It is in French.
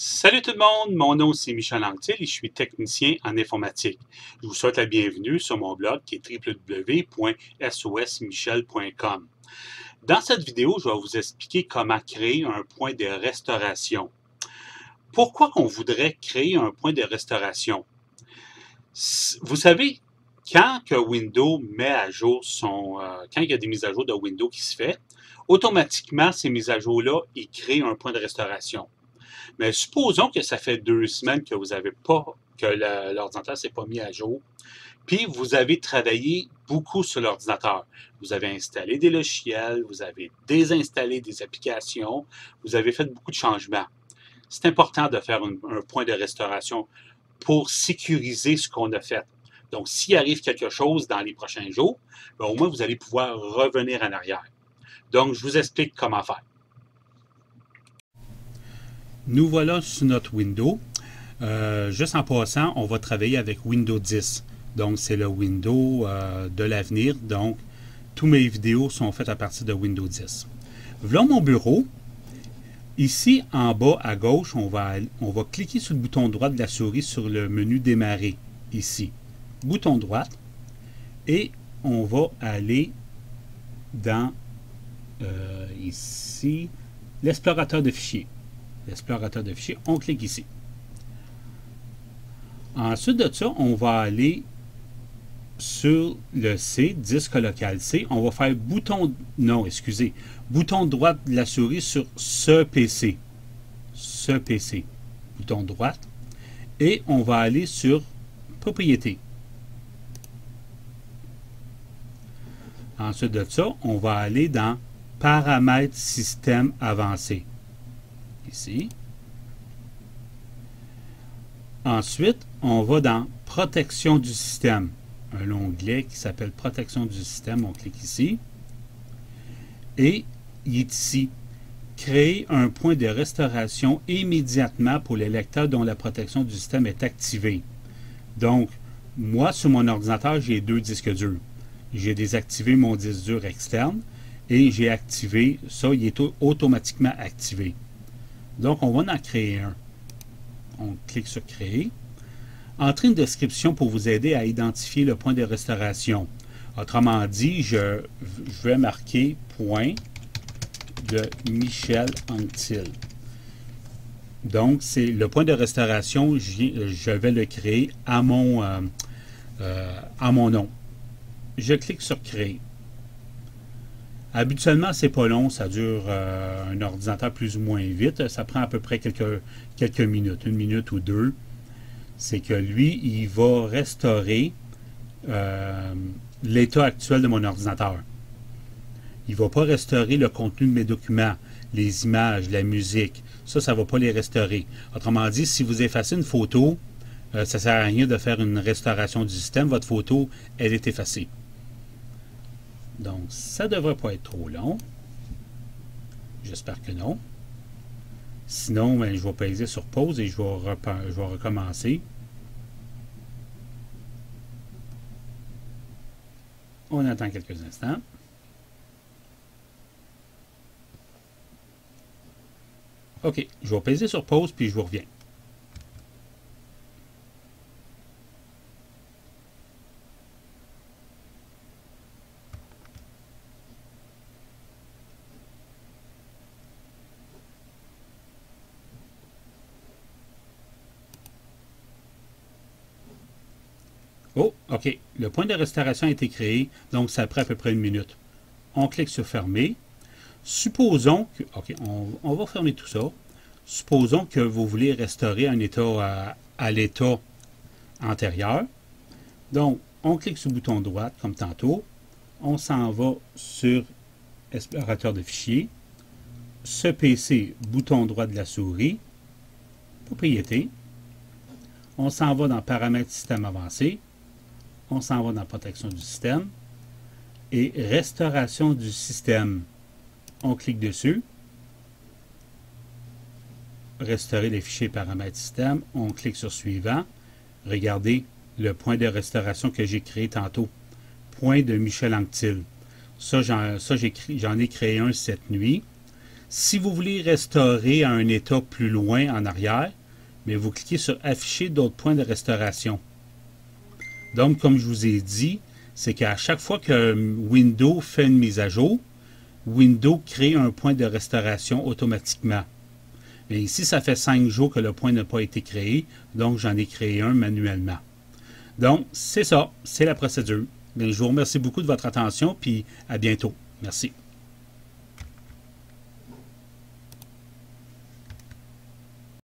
Salut tout le monde, mon nom c'est Michel Anctil et je suis technicien en informatique. Je vous souhaite la bienvenue sur mon blog qui est www.sosmichel.com. Dans cette vidéo, je vais vous expliquer comment créer un point de restauration. Pourquoi on voudrait créer un point de restauration? Vous savez, quand que Windows met à jour quand il y a des mises à jour de Windows qui se fait, automatiquement ces mises à jour-là, ils créent un point de restauration. Mais supposons que ça fait 2 semaines que vous n'avez pas, que l'ordinateur ne s'est pas mis à jour, puis vous avez travaillé beaucoup sur l'ordinateur. Vous avez installé des logiciels, vous avez désinstallé des applications, vous avez fait beaucoup de changements. C'est important de faire un point de restauration pour sécuriser ce qu'on a fait. Donc, s'il arrive quelque chose dans les prochains jours, bien, au moins vous allez pouvoir revenir en arrière. Donc, je vous explique comment faire. Nous voilà sur notre Windows. Juste en passant, on va travailler avec Windows 10. Donc, c'est le Windows de l'avenir. Donc, toutes mes vidéos sont faites à partir de Windows 10. Voilà mon bureau. Ici, en bas à gauche, on va cliquer sur le bouton droit de la souris sur le menu Démarrer. Ici. Bouton droit. Et on va aller dans, ici, l'explorateur de fichiers. L'explorateur de fichiers, on clique ici. Ensuite de ça, on va aller sur le C, disque local C. On va faire bouton droit de la souris sur ce PC. Ce PC. Bouton droit. Et on va aller sur Propriétés. Ensuite de ça, on va aller dans Paramètres système avancé. Ici. Ensuite, on va dans Protection du système. Un onglet qui s'appelle Protection du système. On clique ici. Et il est ici. Créer un point de restauration immédiatement pour les lecteurs dont la protection du système est activée. Donc, moi, sur mon ordinateur, j'ai 2 disques durs. J'ai désactivé mon disque dur externe et j'ai activé ça. Il est automatiquement activé. Donc, on va en créer un. On clique sur Créer. Entrez une description pour vous aider à identifier le point de restauration. Autrement dit, je vais marquer point de Michel Anctil. Donc, c'est le point de restauration, je vais le créer à mon nom. Je clique sur Créer. Habituellement, c'est pas long, ça dure un ordinateur plus ou moins vite. Ça prend à peu près quelques minutes, 1 minute ou 2. C'est que lui, il va restaurer l'état actuel de mon ordinateur. Il ne va pas restaurer le contenu de mes documents, les images, la musique. Ça ne va pas les restaurer. Autrement dit, si vous effacez une photo, ça ne sert à rien de faire une restauration du système. Votre photo, elle est effacée. Donc, ça ne devrait pas être trop long. J'espère que non. Sinon, ben, je vais peser sur pause et je vais recommencer. On attend quelques instants. OK, je vais peser sur pause puis je vous reviens. Oh, OK. Le point de restauration a été créé, donc ça prend à peu près 1 minute. On clique sur Fermer. Supposons que... OK, on va fermer tout ça. Supposons que vous voulez restaurer un état à l'état antérieur. Donc, on clique sur le bouton droit, comme tantôt. On s'en va sur Explorateur de fichiers. Ce PC, bouton droit de la souris. Propriétés. On s'en va dans Paramètres système avancé. On s'en va dans Protection du système et Restauration du système. On clique dessus. Restaurer les fichiers paramètres système. On clique sur Suivant. Regardez le point de restauration que j'ai créé tantôt. Point de Michel Anctil. Ça, j'en ai créé un cette nuit. Si vous voulez restaurer à un état plus loin en arrière, mais vous cliquez sur Afficher d'autres points de restauration. Donc, comme je vous ai dit, c'est qu'à chaque fois que Windows fait une mise à jour, Windows crée un point de restauration automatiquement. Mais ici, ça fait 5 jours que le point n'a pas été créé, donc j'en ai créé un manuellement. Donc, c'est ça, c'est la procédure. Bien, je vous remercie beaucoup de votre attention, puis à bientôt. Merci.